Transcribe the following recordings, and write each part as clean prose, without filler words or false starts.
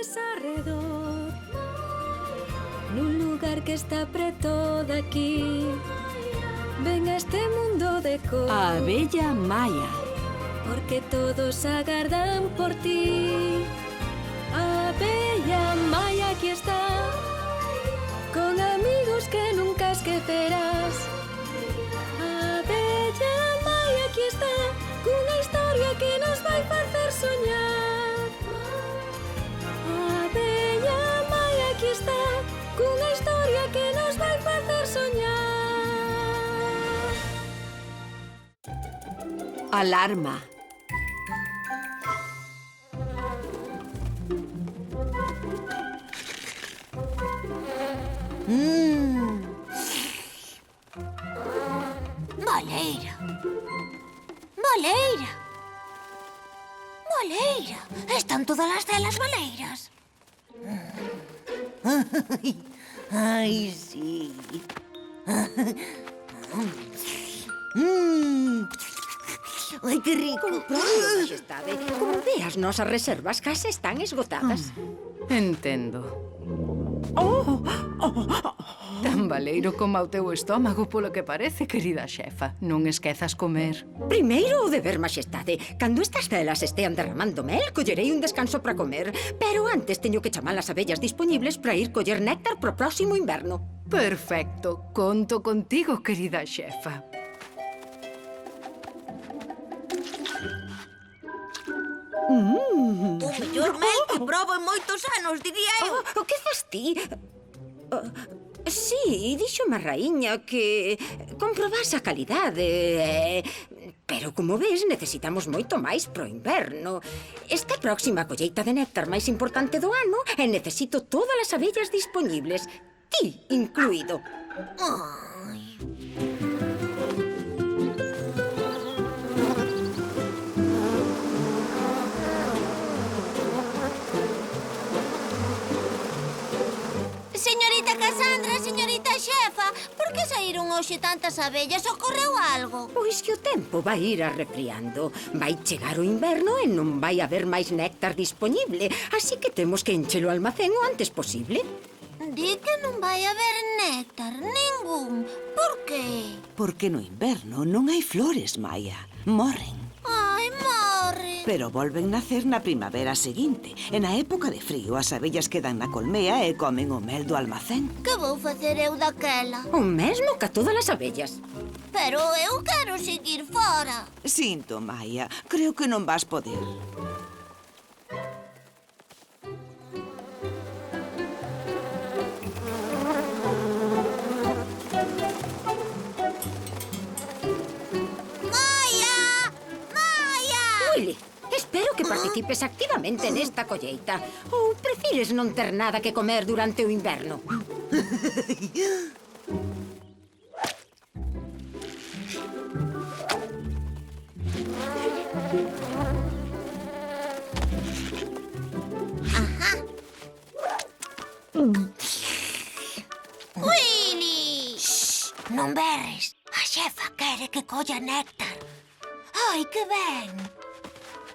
flores arredor, nun lugar que está preto daqui. Ven a este mundo de cor, A abella Maia. porque todos agardan por ti. A abella Maia aquí está, con amigos que nunca esquecerás. A abella Maia aquí está, cunha historia que nos vai facer soñar. A abella Maia aquí está, cunha historia que nos vai facer soñar. Alarma. Baleira. Baleira. Baleira. Están todas as celas baleiras. Ai, sí. Ai, que rico. Comprobado, Majestade. Como ve, as nosas reservas case están esgotadas. Entendo. Tan baleiro como o teu estómago, polo que parece, querida xefa. Non esquezas comer. Primeiro o deber, Majestade. Cando estas celas estean derramando mel, collerei un descanso para comer. Pero antes teño que chamar as abellas disponibles para ir coller néctar pro próximo inverno. Perfecto. Conto contigo, querida xefa. O mellor mel que probo en moitos anos, diría eu. O que fas ti? Sí, díxome a raíña que comprobase a calidade. Pero, como ves, necesitamos moito máis pro inverno. Esta próxima colleita de néctar máis importante do ano e necesito todas as abellas disponibles. Ti incluído. Señorita Cassandra, señorita xefa, por que saíron hoxe tantas abellas? Ocorreu algo? Pois que o tempo vai ir arrefriando. Vai chegar o inverno e non vai haber máis néctar disponible. Así que temos que encher o almacén o antes posible. Di que non vai haber néctar, ningún. Por qué? Porque no inverno non hai flores, Maia. Morren. Ai, morre. Pero volven nacer na primavera seguinte. E na época de frío, as abellas quedan na colmea e comen o mel do almacén. Que vou facer eu daquela? O mesmo que a todas as abellas. Pero eu quero seguir fora. Sinto, Maia. Creo que non vas poder. Willy, espero que participes activamente nesta colleita. Ou prefires non ter nada que comer durante o inverno? Willy! Shh, non berres. A xefa quere que colla néctar. Ai, que ben!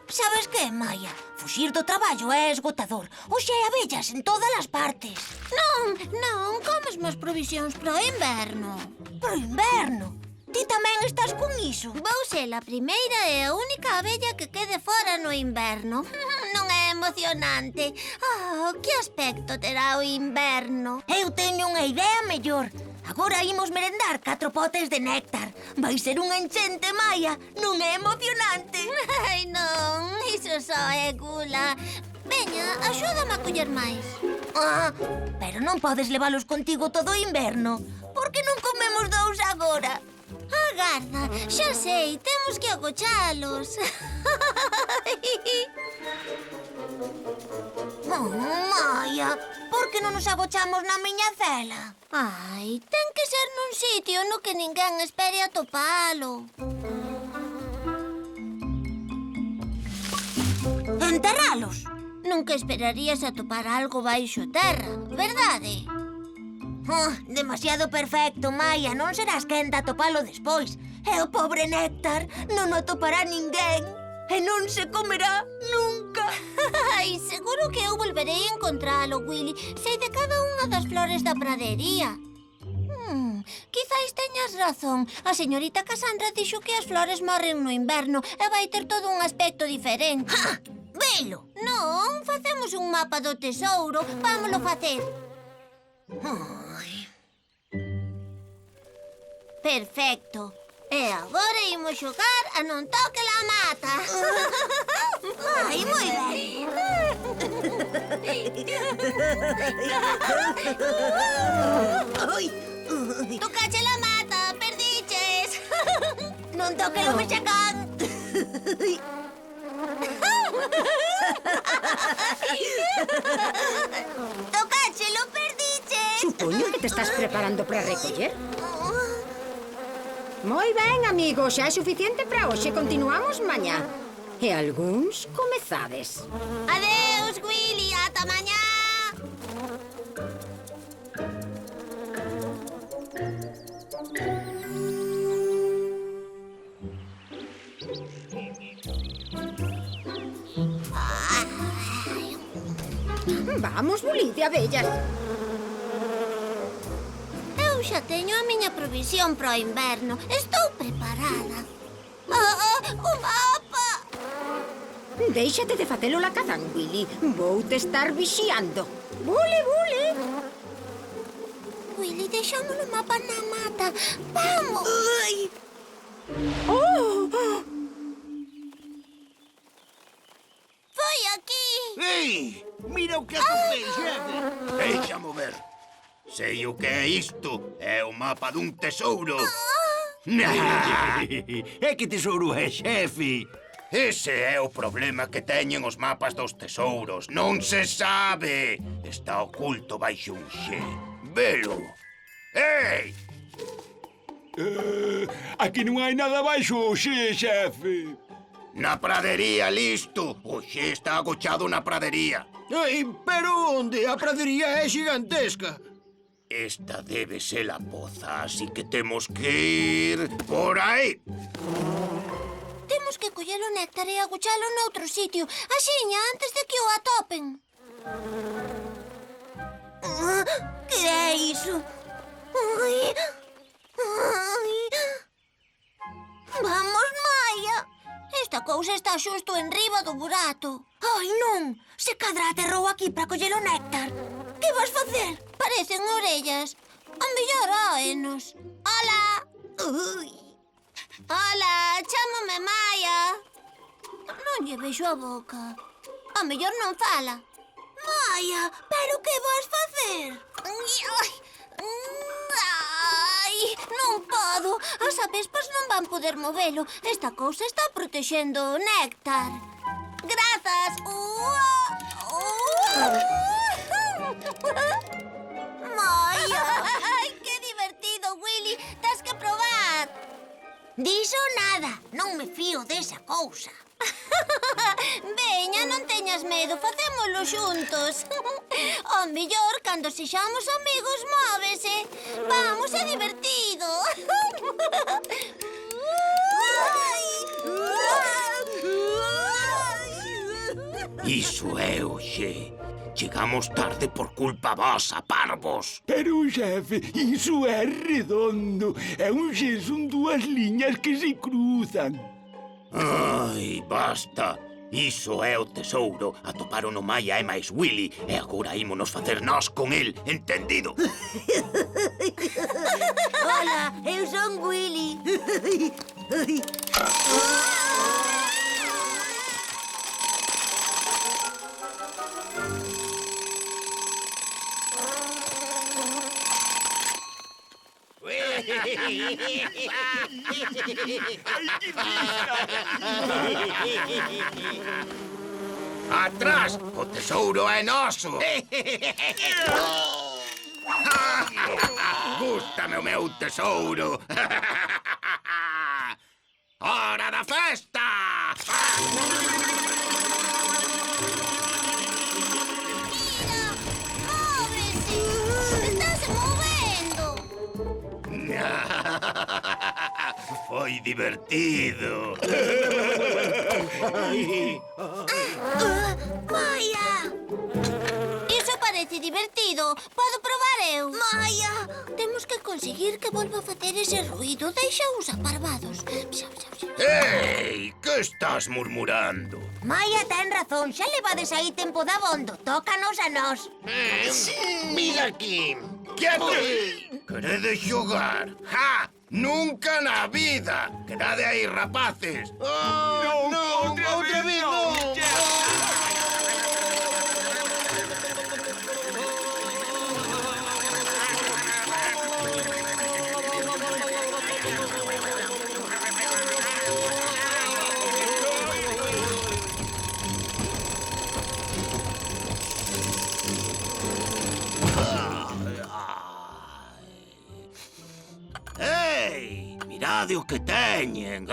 Sabes que, Maia? Fuxir do traballo é esgotador. Hoxe hai abellas en todas as partes. Non, comes máis provisións para o inverno. Para o inverno? Ti tamén estás con iso? Vou ser a primeira e a única abella que quede fora no inverno. Non é emocionante? Que aspecto terá o inverno? Eu teño unha idea mellor. Agora imos merendar 4 potes de néctar. Vai ser unha enchente, Maia. Non é emocionante? Ai, non. Iso só é gula. Veña, axúdame a coller máis. Pero non podes levalos contigo todo o inverno. Por que non comemos 2 agora? Agarda, xa sei, temos que agochalos. Maia, por que non nos agochamos na miña cela? Ai, ten que ser nun sitio no que ninguén espere atopalo. Enterralos? Nunca esperarías atopar algo baixo terra, verdade? Demasiado perfecto, Maia. Non serás quen de atopalo despois. E o pobre néctar non o atopará ninguén. e non se comerá nunca. Ai, seguro que eu volverei a encontralo, Willy. Sei de cada unha das flores da pradería. Quizais teñas razón. A señorita Cassandra dixo que as flores morren no inverno e vai ter todo un aspecto diferente. ¡Ja! Velo! Non, facemos un mapa do tesouro. Vámolo facer. Perfecto. E agora imos xogar a non toque la mata. Ai, moi ben. Ai. Tocache la mata, perdiches. Non toque o mexacán. Tocáchelo, perdiches. Supoño que te estás preparando para recoller. Moi ben, amigos, xa é suficiente para hoxe. Continuamos mañá. E algúns comezades. Adeus, Willy, ata mañá. Vamos, bulín de abellas. Eu xa teño a miña provisión para o inverno. Estou preparada. O mapa! Déixate de facelo la cazán, Willy. Vou te estar vixiando. Bule, bule. Willy, deixamos o mapa na mata. Vamos! Ai. Oh! Foi aquí! Ei, mira o que atopei, xefe. Deixamo ver. Sei o que é isto. É o mapa dun tesouro. É que tesouro é, xefe? Ese é o problema que teñen os mapas dos tesouros. Non se sabe. Está oculto baixo un xe. Velo. Ei! Aquí non hai nada baixo o xe, xefe. Na pradería, listo. O xe está agochado na pradería. Ai, pero onde? A pradería é xigantesca. Esta debe ser a poza, así que temos que ir por aí. Temos que coller o néctar e aguchalo noutro sitio. Axiña, antes de que o atopen. Que é iso? Ai. Vamos, Maia. Esta cousa está xusto enriba do burato. Ai, non. Se cadra aterrou aquí para coller o néctar. Que vas facer? Parecen orellas. A mellor óenos. Hola. Hola, chámame Maia. Non lle vexo a boca. A mellor non fala. Maia, pero que vas facer? Ai, non podo. As avespas non van poder movelo. Esta cousa está protexendo o néctar. Grazas. Maia. Ai, que divertido, Willy. Tens que probar. Diso nada. Non me fío desa cousa. Veña, non teñas medo, facémolo xuntos. O mellor, cando sexamos amigos, móvese. Vamos, é divertido. Iso é o xe. Chegamos tarde por culpa vosa, parvos. Pero, xefe, iso é redondo. É un xe, son dúas liñas que se cruzan. Ai, basta. Iso é o tesouro. Atoparon o Maia e máis Willy. E agora ímonos facer nós con el, entendido? Hola, eu son Willy. Atrás! O tesouro é noso! Gústame o meu tesouro! Hora da festa! Móvese! Estáse movendo! Foi divertido. Maia! Iso parece divertido. Podo probar eu? Maia! Temos que conseguir que volva a facer ese ruido. Deixa-os aparvados. Ei, que estás murmurando? Maia ten razón. Xa levades aí tempo dabondo. Tócanos a nós. Mira aquí. Quieto! Queredes xogar? ¡Ja! Nunca na vida! Quedade aí, rapaces! Oh, no, outra vez non. Ei, mirade o que teñen!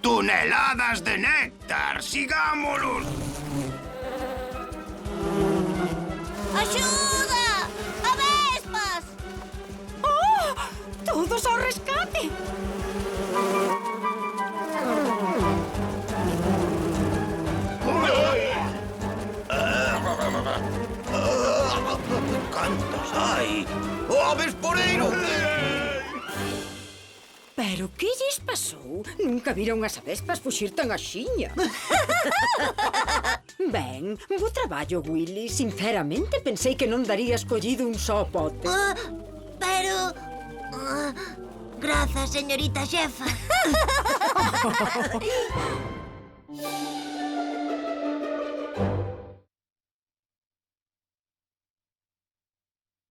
Tuneladas de néctar! Sigámolos! Axuda! Avespas! Todos ao rescate! Cantos hai? O avesporeiro! Pero que lles pasou? Nunca viron as avespas fuxir tan axiña. Ben, bo traballo, Willy. Sinceramente, pensei que non darías collido un só pote. Pero... Grazas, señorita xefa.